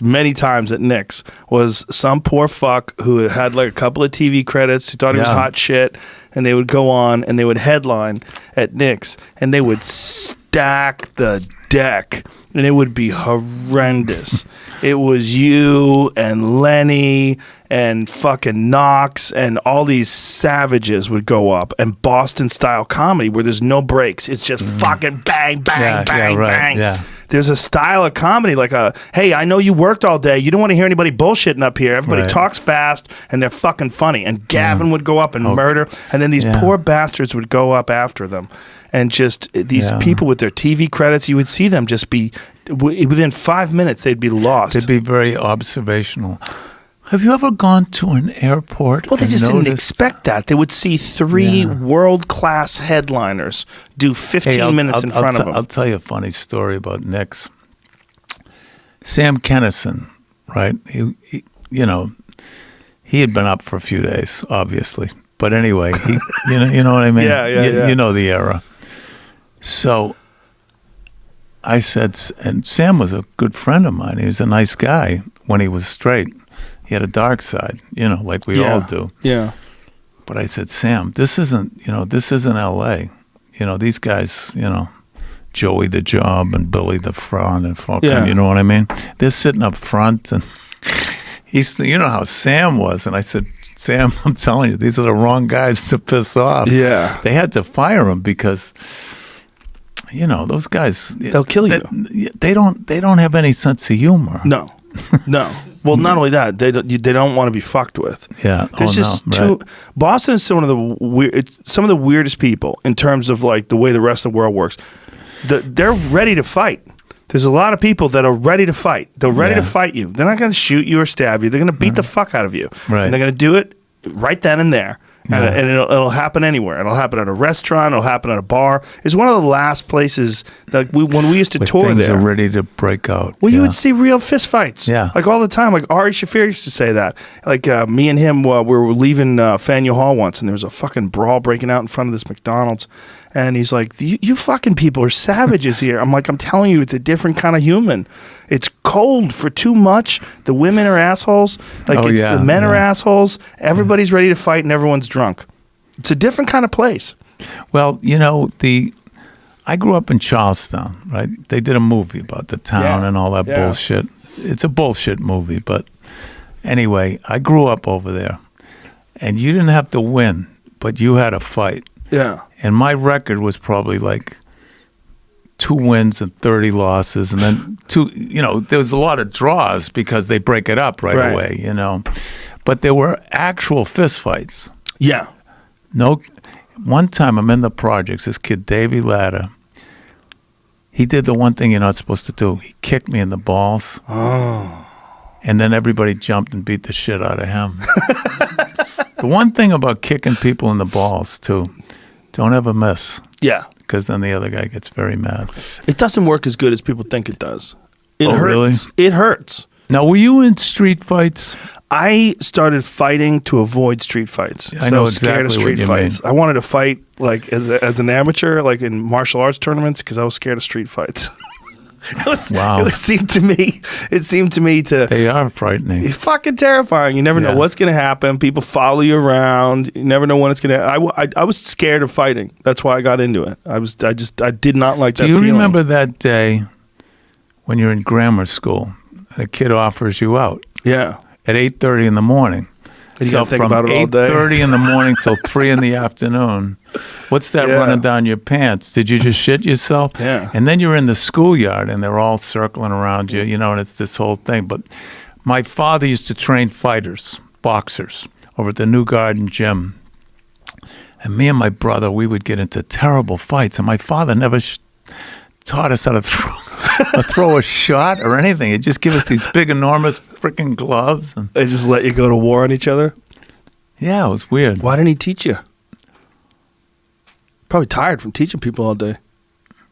many times at Nick's was some poor fuck who had like a couple of TV credits, who thought he was hot shit, and they would go on and they would headline at Nick's, and they would stack the deck, and it would be horrendous. It was you and Lenny and fucking Knox and all these savages would go up, and Boston style comedy where there's no breaks. It's just fucking bang, bang, bang. Yeah. There's a style of comedy like hey, I know you worked all day. You don't want to hear anybody bullshitting up here. Everybody talks fast and they're fucking funny. And Gavin would go up and murder, and then these poor bastards would go up after them. And just these people with their TV credits, you would see them just be, within 5 minutes, they'd be lost. They'd be very observational. Have you ever gone to an airport? Well, they just didn't expect that. They would see three world-class headliners do 15 minutes in front of them. I'll tell you a funny story about Nick's. Sam Kennison, right? He had been up for a few days, obviously. But anyway, you know what I mean? You know the era. So I said, and Sam was a good friend of mine. He was a nice guy when he was straight. He had a dark side, like we all do. Yeah. But I said, Sam, this isn't L.A. These guys, Joey the Job and Billy the Front and fucking, you know what I mean? They're sitting up front, and you know how Sam was. And I said, Sam, I'm telling you, these are the wrong guys to piss off. Yeah. They had to fire him because, those guys, they'll kill you. They don't have any sense of humor. No. Well, not only that, they don't want to be fucked with. Yeah, there's Boston is some of the weirdest people in terms of like the way the rest of the world works. They're ready to fight. There's a lot of people that are ready to fight. They're ready to fight you. They're not going to shoot you or stab you. They're going to beat the fuck out of you. Right. And they're going to do it right then and there. And it'll happen anywhere. It'll happen at a restaurant. It'll happen at a bar. It's one of the last places that when we used to tour things there. Are ready to break out. Well, you would see real fist fights. Yeah. Like all the time. Like Ari Shaffir used to say that. Like me and him, we were leaving Faneuil Hall once, and there was a fucking brawl breaking out in front of this McDonald's. And he's like, you fucking people are savages here. I'm like, I'm telling you, it's a different kind of human. It's cold for too much. The women are assholes. Like the men are assholes. Everybody's ready to fight and everyone's drunk. It's a different kind of place. Well, I grew up in Charlestown, right? They did a movie about the town and all that bullshit. It's a bullshit movie, but anyway, I grew up over there. And you didn't have to win, but you had to fight. Yeah. And my record was probably like 2 wins and 30 losses. And then there was a lot of draws because they break it up right away, But there were actual fist fights. Yeah. No, one time I'm in the projects, this kid, Davey Latta, he did the one thing you're not supposed to do. He kicked me in the balls. Oh. And then everybody jumped and beat the shit out of him. The one thing about kicking people in the balls, too, don't ever miss. Yeah. Because then the other guy gets very mad. It doesn't work as good as people think it does. It hurts. Really? It hurts. Now, were you in street fights? I started fighting to avoid street fights. I know exactly scared of street fights. I wanted to fight like as an amateur, like in martial arts tournaments, because I was scared of street fights. It seemed to me to they are frightening. It's fucking terrifying. You never know what's going to happen. People follow you around. You never know when it's going to. I was scared of fighting. That's why I got into it. I did not like that. Do you feeling. Remember that day when you're in grammar school and a kid offers you out? Yeah. At 8:30 in the morning. And you think about it all day. 8:30 in the morning till 3 in the afternoon. What's that running down your pants? Did you just shit yourself? Yeah. And then you're in the schoolyard and they're all circling around you, and it's this whole thing. But my father used to train fighters, boxers, over at the New Garden gym. And me and my brother, we would get into terrible fights. And my father never taught us how to throw a shot or anything. He'd just give us these big, enormous freaking gloves. And they just let you go to war on each other? Yeah, it was weird. Why didn't he teach you? Probably tired from teaching people all day.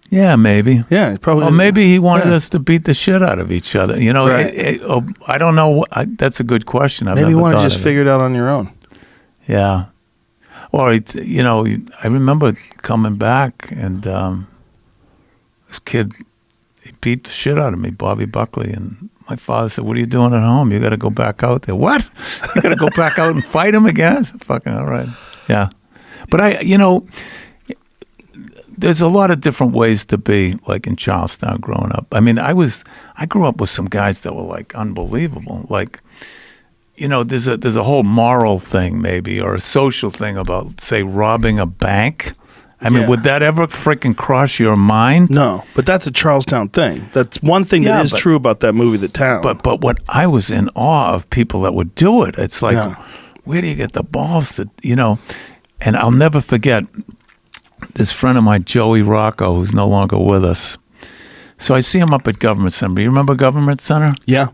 Yeah, maybe. Yeah, probably. Or maybe he wanted us to beat the shit out of each other. Right. I don't know. That's a good question. Maybe you want to just figure it out on your own. Yeah. Or, I remember coming back and this kid, he beat the shit out of me, Bobby Buckley, and my father said, "What are you doing at home? You got to go back out there." What? You got to go back out and fight him again? I said, "Fucking all right." Yeah, but there's a lot of different ways to be, like in Charlestown growing up. I mean, I grew up with some guys that were like unbelievable. Like, there's a whole moral thing maybe, or a social thing about, say, robbing a bank. I mean, would that ever freaking cross your mind? No, but that's a Charlestown thing. That's one thing that is true about that movie, The Town. But what I was in awe of people that would do it. It's like, where do you get the balls to, And I'll never forget this friend of mine, Joey Rocco, who's no longer with us. So I see him up at Government Center. You remember Government Center? Yeah.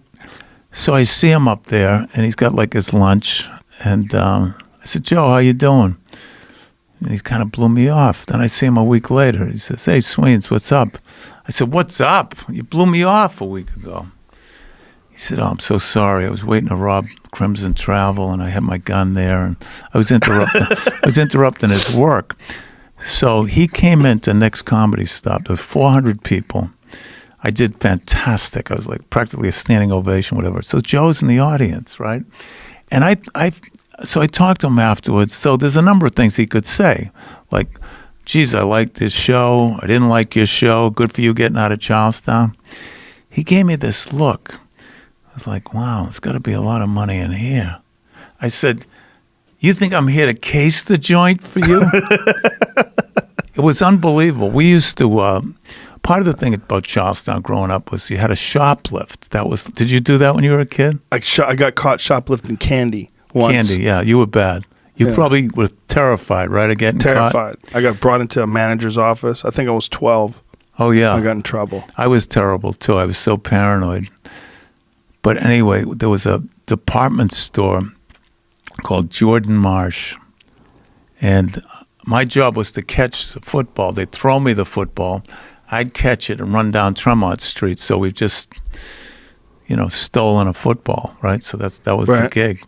So I see him up there, and he's got like his lunch. And I said, "Joe, how you doing?" And he kind of blew me off. Then I see him a week later. He says, "Hey, Sweens, what's up?" I said, "What's up? You blew me off a week ago." He said, "Oh, I'm so sorry. I was waiting to rob Crimson Travel, and I had my gun there, and I was interrupting his work." So he came into Nick's Comedy Stop. There was 400 people. I did fantastic. I was like practically a standing ovation, whatever. So Joe's in the audience, right? And So I talked to him afterwards. So there's a number of things he could say, like, "Geez, I liked this show. I didn't like your show. Good for you getting out of Charlestown." He gave me this look. I was like, "Wow, there's got to be a lot of money in here." I said, "You think I'm here to case the joint for you?" It was unbelievable. We used to. Part of the thing about Charlestown growing up was you had a shoplift. Did you do that when you were a kid? I got caught shoplifting candy once. Candy, yeah. You were bad. You probably were terrified, right, of getting terrified. caught? I got brought into a manager's office. I think I was 12. Oh, yeah. I got in trouble. I was terrible, too. I was so paranoid. But anyway, there was a department store called Jordan Marsh. And my job was to catch the football. They'd throw me the football. I'd catch it and run down Tremont Street. So we've just, stolen a football, right? So that was the gig.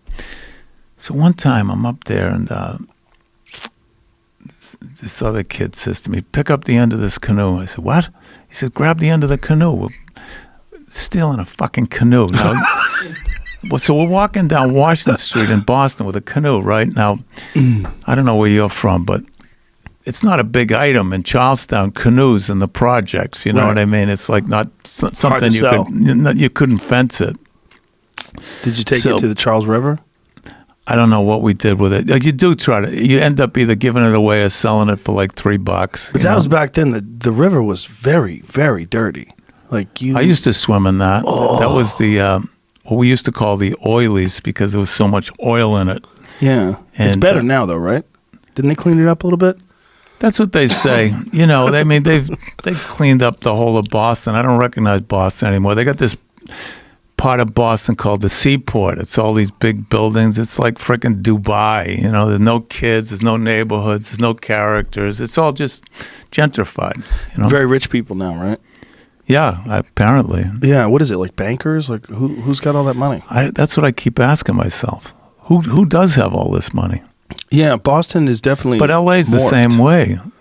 So one time I'm up there and this other kid says to me, "Pick up the end of this canoe." I said, "What?" He said, "Grab the end of the canoe." We're stealing a fucking canoe. Now, so we're walking down Washington Street in Boston with a canoe, right? Now, I don't know where you're from, but it's not a big item in Charlestown, canoes in the projects. You know what I mean? It's like not something you couldn't fence it. Did you take it to the Charles River? I don't know what we did with it. You do you end up either giving it away or selling it for like $3. But that was back then. The river was very, very dirty. I used to swim in that. Oh. That was what we used to call the oilies because there was so much oil in it. Yeah. And it's better now though, right? Didn't they clean it up a little bit? That's what they say. They've cleaned up the whole of Boston. I don't recognize Boston anymore. They got this part of Boston called the Seaport. It's all these big buildings. It's like freaking Dubai. There's no kids. There's no neighborhoods. There's no characters. It's all just gentrified. Very rich people now, right? Yeah, apparently. Yeah. What is it, like bankers? Like who's got all that money? That's what I keep asking myself. Who does have all this money? Yeah, Boston is definitely. But LA's the same way.